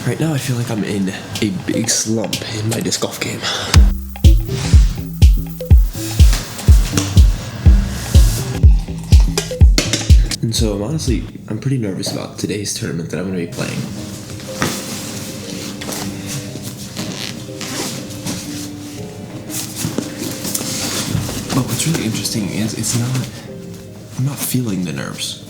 Right now I feel like I'm in a big slump in my disc golf game. And so I'm pretty nervous about today's tournament that I'm going to be playing. But what's really interesting is I'm not feeling the nerves.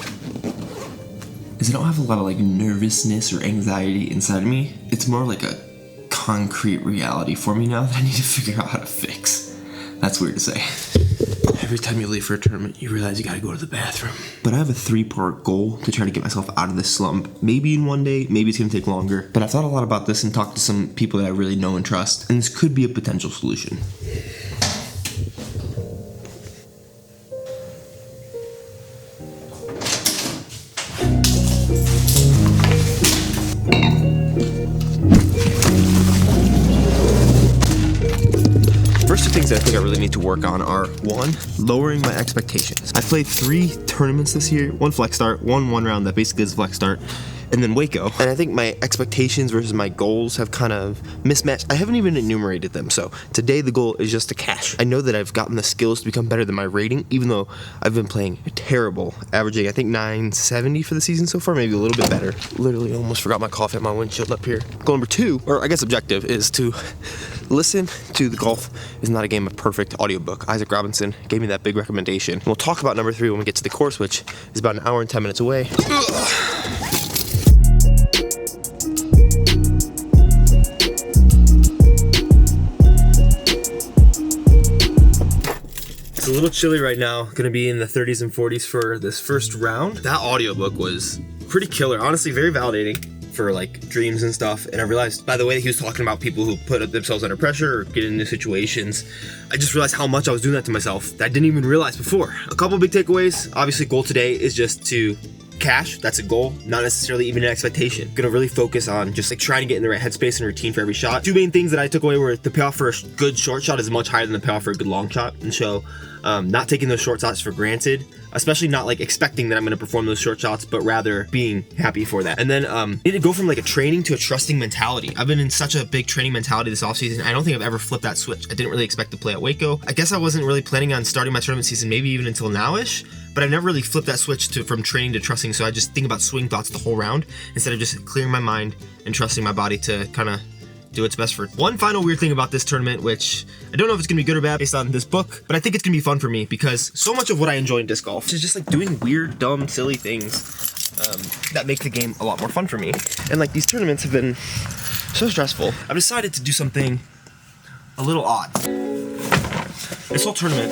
I don't have a lot of like nervousness or anxiety inside of me. It's more like a concrete reality for me now that I need to figure out how to fix. That's weird to say. Every time you leave for a tournament, you realize you gotta go to the bathroom. But I have a 3-part goal to try to get myself out of this slump. Maybe in one day, maybe it's gonna take longer. But I've thought a lot about this and talked to some people that I really know and trust, and this could be a potential solution. First two things that I think I really need to work on are, 1, lowering my expectations. I've played 3 tournaments this year, 1 flex start, 1 round that basically is flex start, and then Waco. And I think my expectations versus my goals have kind of mismatched. I haven't even enumerated them, so today the goal is just to cash. I know that I've gotten the skills to become better than my rating, even though I've been playing terrible, averaging I think 970 for the season so far, maybe a little bit better. Literally almost forgot my cough at my windshield up here. Goal number 2, or I guess objective, is to listen to the Golf Is Not a Game of Perfect audiobook. Isaac Robinson gave me that big recommendation. We'll talk about number 3 when we get to the course, which is about an hour and 10 minutes away. It's a little chilly right now. Gonna be in the 30s and 40s for this first round. That audiobook was pretty killer. Honestly, very validating for like dreams and stuff. And I realized by the way he was talking about people who put themselves under pressure or get into situations, I just realized how much I was doing that to myself that I didn't even realize before. A couple big takeaways. Obviously, goal today is just to cash. That's a goal, not necessarily even an expectation. Gonna really focus on just like trying to get in the right headspace and routine for every shot. 2 main things that I took away were the payoff for a good short shot is much higher than the payoff for a good long shot, and so not taking those short shots for granted, especially not like expecting that I'm gonna perform those short shots, but rather being happy for that. And then need to go from like a training to a trusting mentality. I've been in such a big training mentality this offseason. I don't think I've ever flipped that switch. I didn't really expect to play at Waco. I guess I wasn't really planning on starting my tournament season maybe even until now-ish, but I've never really flipped that switch from training to trusting, so I just think about swing thoughts the whole round instead of just clearing my mind and trusting my body to kind of do its best for it. One final weird thing about this tournament, which I don't know if it's gonna be good or bad based on this book, but I think it's gonna be fun for me because so much of what I enjoy in disc golf is just like doing weird, dumb, silly things that make the game a lot more fun for me. And like these tournaments have been so stressful. I've decided to do something a little odd. This whole tournament,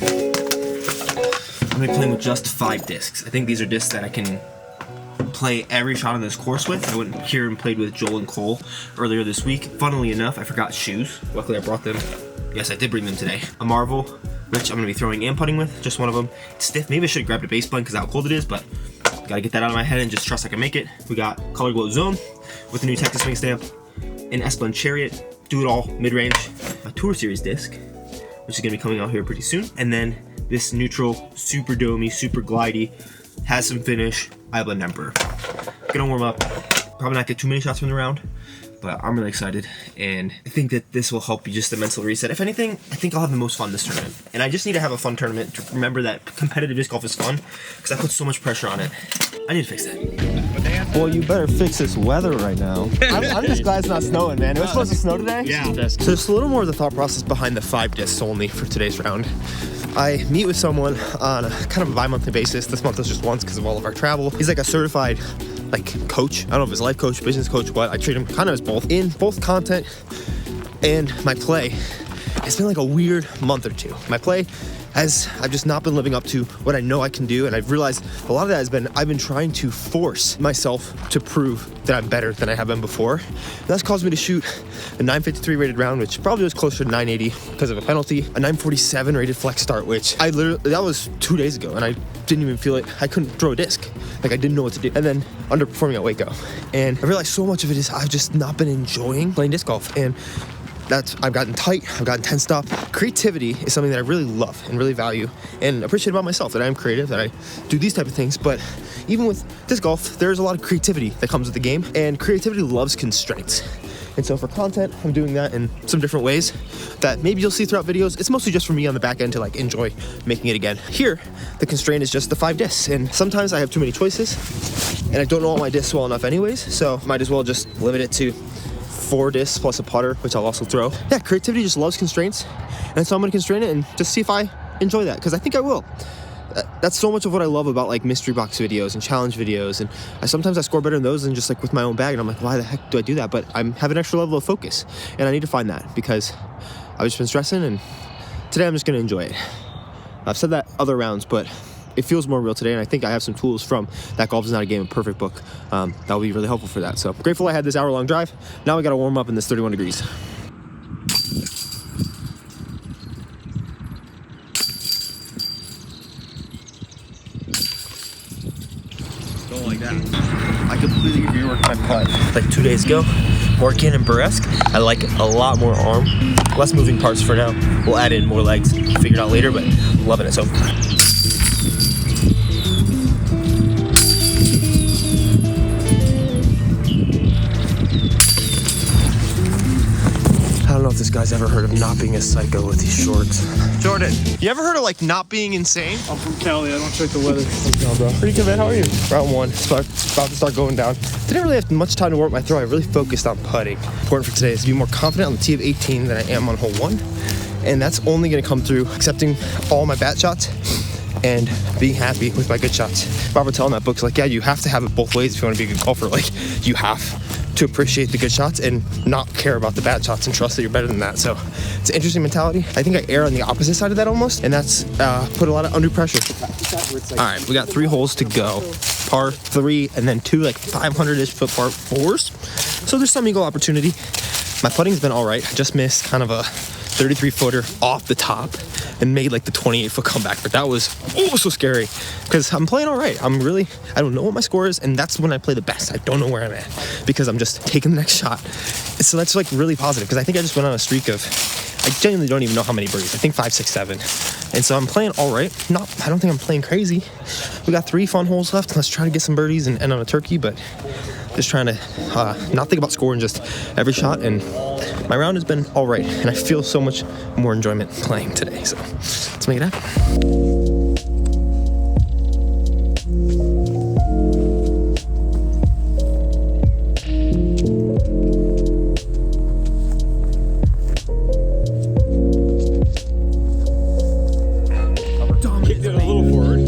I'm gonna be playing with just 5 discs. I think these are discs that I can play every shot on this course with. I went here and played with Joel and Cole earlier this week. Funnily enough, I forgot shoes. Luckily I brought them. Yes, I did bring them today. A Marvel, which I'm gonna be throwing and putting with, just one of them. It's stiff. Maybe I should have grabbed a base blend because of how cold it is, but gotta get that out of my head and just trust I can make it. We got Color Glow Zone with the new Texas Swing Stamp, an S-Blend Chariot, Do It All mid-range, a Tour Series disc, which is gonna be coming out here pretty soon, and then this neutral, super domey, super glidey, has some finish, iBlend Emperor. Gonna warm up, probably not get too many shots from the round, but I'm really excited, and I think that this will help you just a mental reset. If anything, I think I'll have the most fun this tournament, and I just need to have a fun tournament to remember that competitive disc golf is fun, because I put so much pressure on it. I need to fix that. Well, you better fix this weather right now. I'm just glad it's not snowing, man. It was supposed to snow today? Yeah. So just a little more of the thought process behind the 5 discs only for today's round. I meet with someone on a kind of a bi-monthly basis. This month was just once because of all of our travel. He's like a certified like coach. I don't know if it's life coach, business coach, what. I treat him kind of as both. In both content and my play, it's been like a weird month or 2. My play I've just not been living up to what I know I can do, and I've realized a lot of that has been I've been trying to force myself to prove that I'm better than I have been before. And that's caused me to shoot a 953 rated round, which probably was closer to 980 because of a penalty, a 947 rated flex start, which that was 2 days ago, and I didn't even feel it. I couldn't throw a disc. Like I didn't know what to do. And then underperforming at Waco. And I realized so much of it is I've just not been enjoying playing disc golf. And I've gotten tight, I've gotten tensed up. Creativity is something that I really love and really value and appreciate about myself, that I am creative, that I do these type of things. But even with disc golf, there's a lot of creativity that comes with the game, and creativity loves constraints. And so for content, I'm doing that in some different ways that maybe you'll see throughout videos. It's mostly just for me on the back end to like enjoy making it again. Here, the constraint is just the 5 discs, and sometimes I have too many choices and I don't know all my discs well enough anyways, so might as well just limit it to 4 discs plus a putter, which I'll also throw. Yeah, creativity just loves constraints, and so I'm gonna constrain it and just see if I enjoy that, because I think I will. That's so much of what I love about like mystery box videos and challenge videos, and sometimes I score better in those than just like with my own bag, and I'm like, why the heck do I do that? But I have an extra level of focus, and I need to find that because I've just been stressing, and today I'm just gonna enjoy it. I've said that other rounds, but it feels more real today, and I think I have some tools from that Golf Is Not a Game, a perfect book that will be really helpful for that. So grateful I had this hour-long drive. Now we gotta warm up in this 31 degrees. Like that. I completely reworked my putt like 2 days ago. Working in burlesque, I like a lot more arm, less moving parts for now. We'll add in more legs, figure it out later, but I'm loving it so far. I don't know if this guy's ever heard of not being a psycho with these shorts. Jordan, you ever heard of like not being insane? I'm from Cali, I don't check the weather. No, bro. Pretty good, man. How are you? Round 1. It's about to start going down. Didn't really have much time to work my throw. I really focused on putting. Important for today is to be more confident on the tee of 18 than I am on hole 1. And that's only going to come through accepting all my bad shots and being happy with my good shots. Robert Tell in that book's like, yeah, you have to have it both ways if you want to be a good golfer. Like, you have to appreciate the good shots and not care about the bad shots and trust that you're better than that. So it's an interesting mentality. I think I err on the opposite side of that almost, and that's put a lot of undue pressure. All right, we got 3 holes to go. Par 3 and then 2 like 500-ish foot par 4s. So there's some eagle opportunity. My putting's been all right. I just missed kind of a 33-footer off the top and made like the 28-foot comeback, but that was so scary because I'm playing all right. I don't know what my score is, and that's when I play the best. I don't know where I'm at because I'm just taking the next shot. So that's like really positive because I think I just went on a streak of, I genuinely don't even know how many birdies. I think 5, 6, 7. And so I'm playing all right. I don't think I'm playing crazy. We got 3 fun holes left. Let's try to get some birdies and end on a turkey, but just trying to not think about scoring just every shot. And my round has been all right, and I feel so much more enjoyment playing today. So let's make it happen. Kicked it a little forward.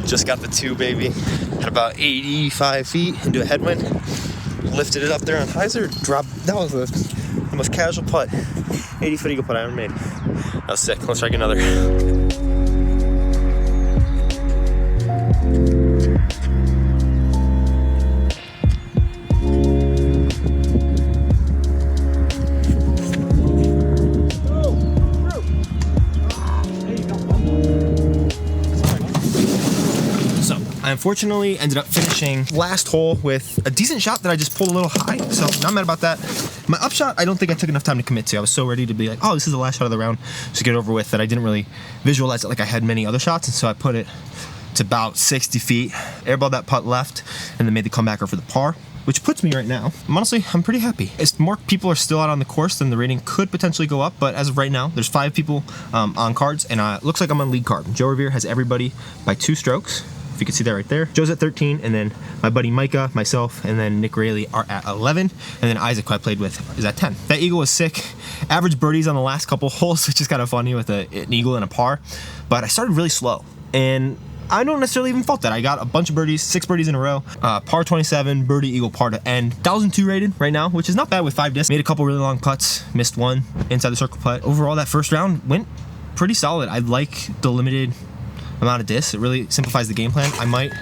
Just got the 2, baby. At about 85 feet into a headwind. Lifted it up there on hyzer. Dropped. That was the most casual putt. 80-foot eagle putt I ever made. That was sick. Let's try another. I unfortunately ended up finishing last hole with a decent shot that I just pulled a little high, so not mad about that. My upshot, I don't think I took enough time to commit to. I was so ready to be like, oh, this is the last shot of the round, just get it over with, that I didn't really visualize it like I had many other shots, and so I put it to about 60 feet, airballed that putt left, and then made the comebacker for the par, which puts me right now, honestly, I'm pretty happy. As more people are still out on the course, then the rating could potentially go up, but as of right now, there's 5 people on cards, and it looks like I'm on lead card. Joe Revere has everybody by 2 strokes. If you can see that right there. Joe's at 13, and then my buddy Micah, myself, and then Nick Rayleigh are at 11, and then Isaac, who I played with, is at 10. That eagle was sick. Average birdies on the last couple holes, which is kind of funny with an eagle and a par, but I started really slow, and I don't necessarily even fault that. I got a bunch of birdies, 6 birdies in a row, par 27, birdie, eagle, par to end. 1,002 rated right now, which is not bad with 5 discs. Made a couple really long putts, missed one inside the circle putt. Overall, that first round went pretty solid. I like the limited amount of discs. It really simplifies the game plan. I might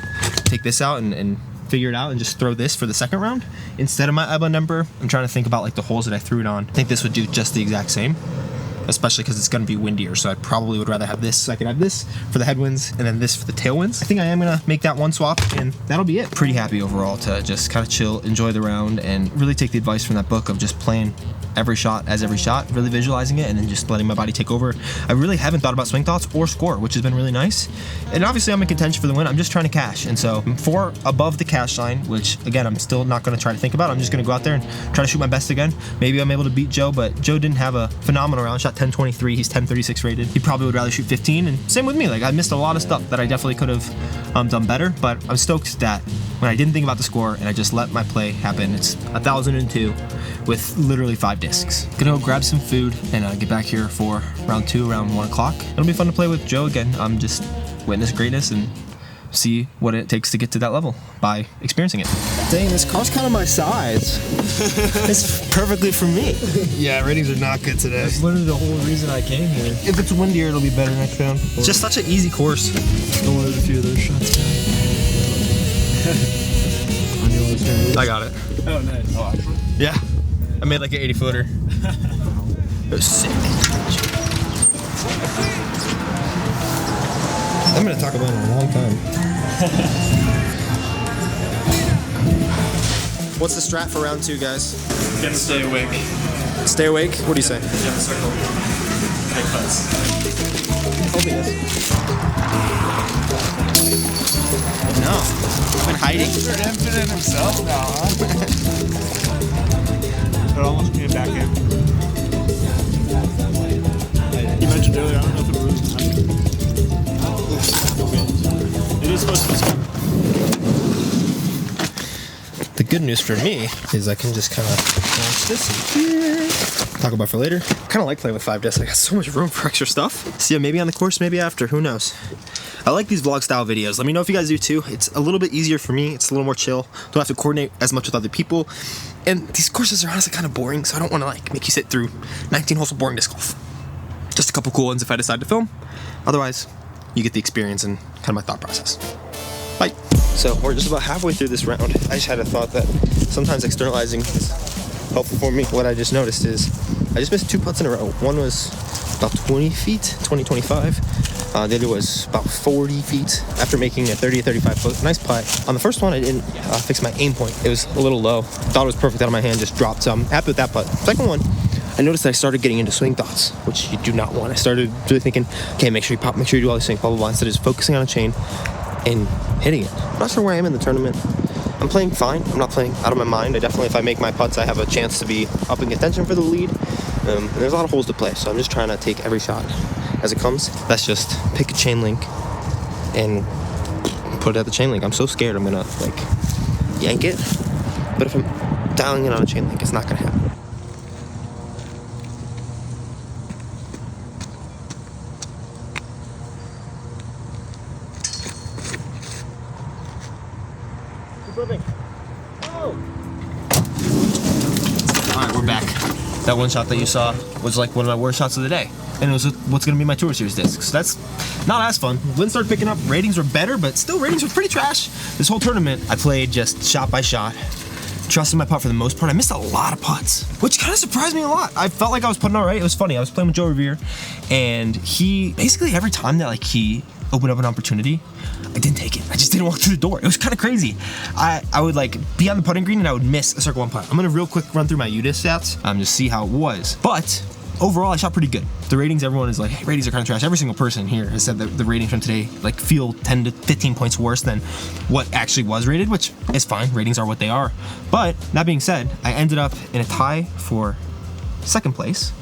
take this out and figure it out and just throw this for the second round instead of my IBA number. I'm trying to think about like the holes that I threw it on. I think this would do just the exact same, especially because it's going to be windier, so I probably would rather have this. So I can have this for the headwinds and then this for the tailwinds. I think I am going to make that one swap, and that'll be it. Pretty happy overall to just kind of chill, enjoy the round, and really take the advice from that book of just playing every shot as every shot, really visualizing it, and then just letting my body take over. I really haven't thought about swing thoughts or score, which has been really nice. And obviously I'm in contention for the win. I'm just trying to cash, and so I'm 4 above the cash line, which again, I'm still not going to try to think about. I'm just going to go out there and try to shoot my best again. Maybe I'm able to beat Joe, but Joe didn't have a phenomenal round. Shot 10-23. He's 10-36 rated. He probably would rather shoot 15, and same with me. Like, I missed a lot of stuff that I definitely could have done better, but I'm stoked that when I didn't think about the score and I just let my play happen, it's 1,002 with literally 5 discs. Gonna go grab some food and get back here for round 2 around 1 o'clock. It'll be fun to play with Joe again. Just witness greatness and see what it takes to get to that level by experiencing it. Dang, this car's kind of my size. It's perfectly for me. Yeah, ratings are not good today. That's literally the whole reason I came here. If it's windier, it'll be better next round. It's just such an easy course. I wanted a few of those shots down. I knew I was gonna lose. I got it. Oh, nice. Oh, actually? Yeah. I made like an 80-footer. It was sick. I'm gonna talk about it in a long time. What's the strat for round 2, guys? You gotta stay awake. Stay awake? What do you say? Yeah, circle. Take putts. No. I've been hiding. Mr. Infinite himself now, huh? It almost came back in. You mentioned earlier, I don't know if it was. It is supposed to be small. The good news for me is I can just kind of launch this in here. Talk about for later. Kind of like playing with 5 discs. I got so much room for extra stuff. See, maybe on the course, maybe after. Who knows? I like these vlog style videos. Let me know if you guys do too. It's a little bit easier for me. It's a little more chill. Don't have to coordinate as much with other people. And these courses are honestly kind of boring, so I don't want to like make you sit through 19 holes of boring disc golf. Just a couple cool ones if I decide to film. Otherwise, you get the experience and kind of my thought process. Bye. So we're just about halfway through this round. I just had a thought that sometimes externalizing is helpful for me. What I just noticed is I just missed 2 putts in a row. One was about 20 feet, 25. The other was about 40 feet after making a 30 or 35 foot nice putt. On the first one, I didn't fix my aim point. It was a little low. Thought it was perfect out of my hand, just dropped some. Happy with that putt. Second one, I noticed that I started getting into swing thoughts, which you do not want. I started really thinking, okay, make sure you pop, make sure you do all these things, blah, blah, blah, instead of just focusing on a chain and hitting it. I'm not sure where I am in the tournament. I'm playing fine. I'm not playing out of my mind. I definitely, if I make my putts, I have a chance to be up in contention for the lead. And there's a lot of holes to play, so I'm just trying to take every shot as it comes. That's just pick a chain link and put it at the chain link. I'm so scared I'm gonna like yank it, but if I'm dialing in on a chain link, it's not gonna happen. Alright, we're back. That one shot that you saw was like one of my worst shots of the day. And it was what's going to be my Tour Series disc. So that's not as fun. Wind started picking up. Ratings were better, but still ratings were pretty trash. This whole tournament, I played just shot by shot. Trusted my putt for the most part. I missed a lot of putts, which kind of surprised me a lot. I felt like I was putting all right. It was funny. I was playing with Joe Revere, and he basically every time that like he opened up an opportunity, I didn't take it. I just didn't walk through the door. It was kind of crazy. I would like be on the putting green and I would miss a circle 1 putt. I'm gonna real quick run through my UDISC stats, just see how it was. But overall, I shot pretty good. The ratings, everyone is like, hey, ratings are kind of trash. Every single person here has said that the ratings from today like feel 10 to 15 points worse than what actually was rated, which is fine. Ratings are what they are. But that being said, I ended up in a tie for 2nd place,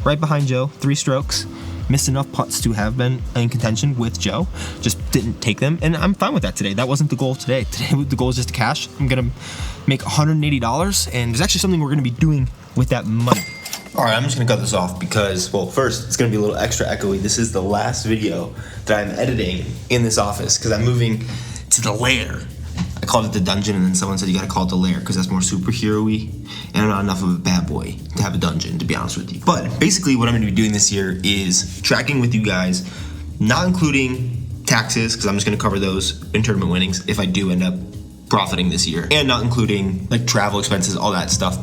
right behind Joe, 3 strokes. Missed enough putts to have been in contention with Joe, just didn't take them, and I'm fine with that today. That wasn't the goal today. Today the goal is just to cash. I'm gonna make $180, and there's actually something we're gonna be doing with that money. All right, I'm just gonna cut this off because, well, first, it's gonna be a little extra echoey. This is the last video that I'm editing in this office because I'm moving to the lair. I called it the dungeon, and then someone said you gotta call it the lair because that's more superhero-y, and I'm not enough of a bad boy to have a dungeon, to be honest with you. But basically what I'm gonna be doing this year is tracking with you guys, not including taxes, because I'm just going to cover those in tournament winnings if I do end up profiting this year, and not including like travel expenses, all that stuff.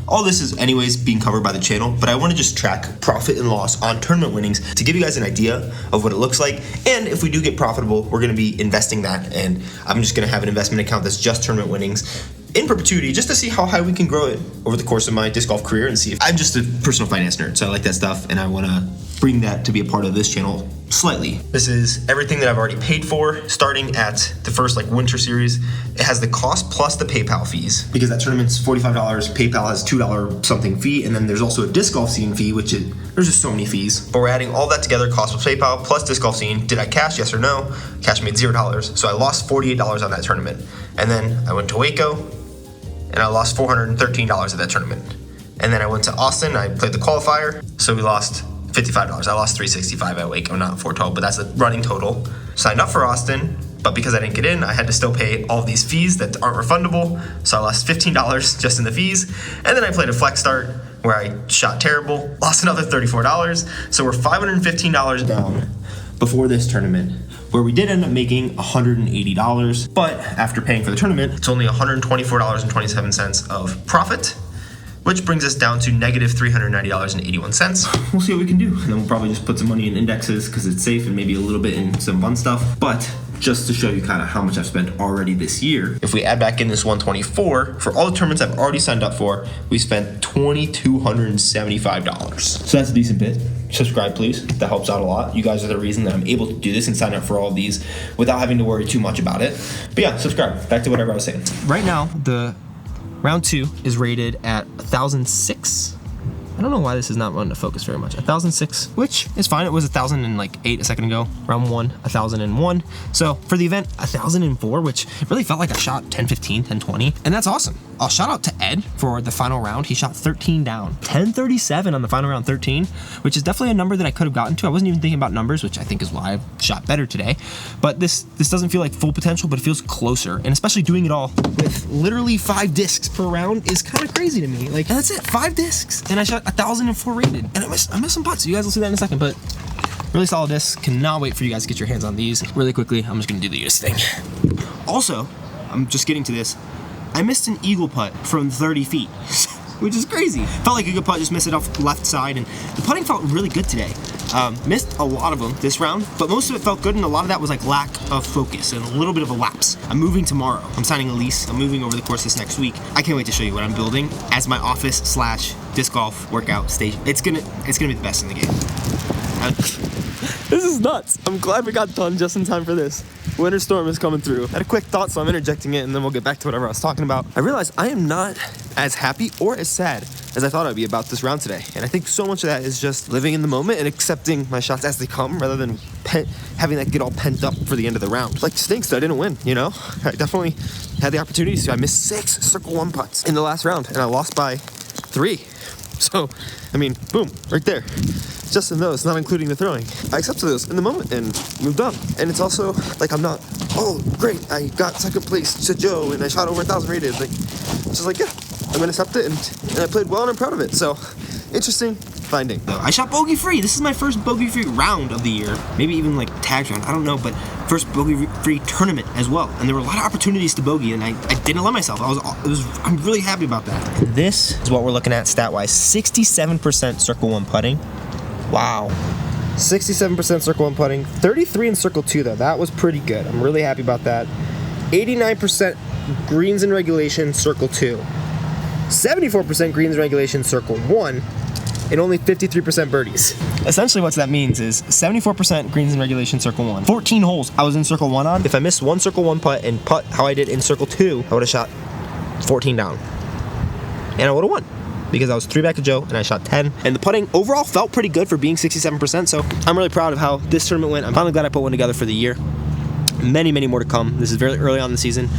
All this is anyways being covered by the channel, but I want to just track profit and loss on tournament winnings to give you guys an idea of what it looks like. And if we do get profitable, we're going to be investing that, and I'm just going to have an investment account that's just tournament winnings in perpetuity, just to see how high we can grow it over the course of my disc golf career, and see if I'm just a personal finance nerd, so I like that stuff, and I want to bring that to be a part of this channel slightly. This is everything that I've already paid for, starting at the first like winter series. It has the cost plus the PayPal fees, because that tournament's $45. PayPal has $2 something fee, and then there's also a disc golf scene fee, which is, there's just so many fees. But we're adding all that together, cost plus PayPal plus disc golf scene. Did I cash? Yes or no? Cash made $0, so I lost $48 on that tournament. And then I went to Waco, and I lost $413 at that tournament. And then I went to Austin, I played the qualifier, so we lost $55. I lost $365 at Waco, not $412, but that's the running total. Signed up for Austin, but because I didn't get in, I had to still pay all of these fees that aren't refundable, so I lost $15 just in the fees. And then I played a flex start where I shot terrible, lost another $34, so we're $515 down before this tournament, where we did end up making $180, but after paying for the tournament, it's only $124.27 of profit, which brings us down to negative $390.81. We'll see what we can do, and then we'll probably just put some money in indexes because it's safe, and maybe a little bit in some fun stuff. But just to show you kind of how much I've spent already this year, if we add back in this 124 for all the tournaments I've already signed up for, we spent $2,275. So that's a decent bit. Subscribe, please. That helps out a lot. You guys are the reason that I'm able to do this and sign up for all these without having to worry too much about it. But yeah, subscribe. Back to whatever I was saying. Right now, the round 2 is rated at 1,006. I don't know why this is not running to focus very much. 1,006, which is fine. It was 1,008 a second ago. Round 1, 1,001. So for the event, 1,004, which really felt like I shot 10-15, 10-20, and that's awesome. I'll shout out to Ed for the final round. He shot 13 down, 10-37 on the final round 13, which is definitely a number that I could have gotten to. I wasn't even thinking about numbers, which I think is why I've shot better today. But this doesn't feel like full potential, but it feels closer. And especially doing it all with literally 5 discs per round is kind of crazy to me. Like, and that's it, 5 discs, and I shot 1,004 rated, and I missed some putts. You guys will see that in a second, but really solid discs. Cannot wait for you guys to get your hands on these. Really quickly, I'm just gonna do the UDiscs thing. Also, I'm just getting to this. I missed an eagle putt from 30 feet, which is crazy. Felt like a good putt, just missed it off the left side, and the putting felt really good today. Missed a lot of them this round, but most of it felt good, and a lot of that was like lack of focus and a little bit of a lapse. I'm moving tomorrow. I'm signing a lease. I'm moving over the course of this next week. I can't wait to show you what I'm building as my office / disc golf workout station. It's gonna be the best in the game. This is nuts. I'm glad we got done just in time for this. Winter storm is coming through. I had a quick thought, so I'm interjecting it, and then we'll get back to whatever I was talking about. I realized I am not as happy or as sad as I thought I'd be about this round today. And I think so much of that is just living in the moment and accepting my shots as they come, rather than having that get all pent up for the end of the round. Like, stinks that I didn't win, you know? I definitely had the opportunity to. I missed 6 circle 1 putts in the last round, and I lost by 3. So, I mean, boom, right there. Just in those, not including the throwing. I accepted those in the moment and moved on. And it's also like, I'm not, oh, great, I got second place to Joe and I shot over 1,000 rated. Like, it's just like, yeah, I'm gonna accept it, and I played well and I'm proud of it. So, interesting finding. I shot bogey free. This is my first bogey free round of the year. Maybe even like tagged round, I don't know, but first bogey free tournament as well. And there were a lot of opportunities to bogey, and I didn't allow myself. I'm really happy about that. This is what we're looking at stat-wise. 67% circle 1 putting. Wow. 67% circle 1 putting. 33 in circle 2 though. That was pretty good. I'm really happy about that. 89% greens in regulation, circle 2. 74% greens in regulation, circle 1. And only 53% birdies. Essentially what that means is 74% greens in regulation, circle 1. 14 holes I was in circle 1 on. If I missed one circle 1 putt and putt how I did in circle 2, I would have shot 14 down. And I would have won, because I was 3 back to Joe and I shot 10. And the putting overall felt pretty good for being 67%, so I'm really proud of how this tournament went. I'm finally glad I put one together for the year. Many, many more to come. This is very early on in the season.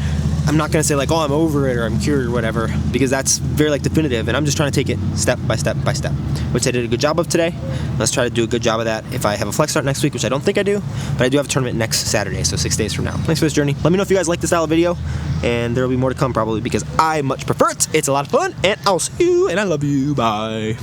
I'm not gonna say like, oh, I'm over it or I'm cured or whatever, because that's very like definitive, and I'm just trying to take it step by step by step, which I did a good job of today. Let's try to do a good job of that if I have a flex start next week, which I don't think I do, but I do have a tournament next Saturday, so 6 days from now. Thanks for this journey. Let me know if you guys like this style of video, and there will be more to come probably, because I much prefer it. It's a lot of fun, and I'll see you, and I love you. Bye.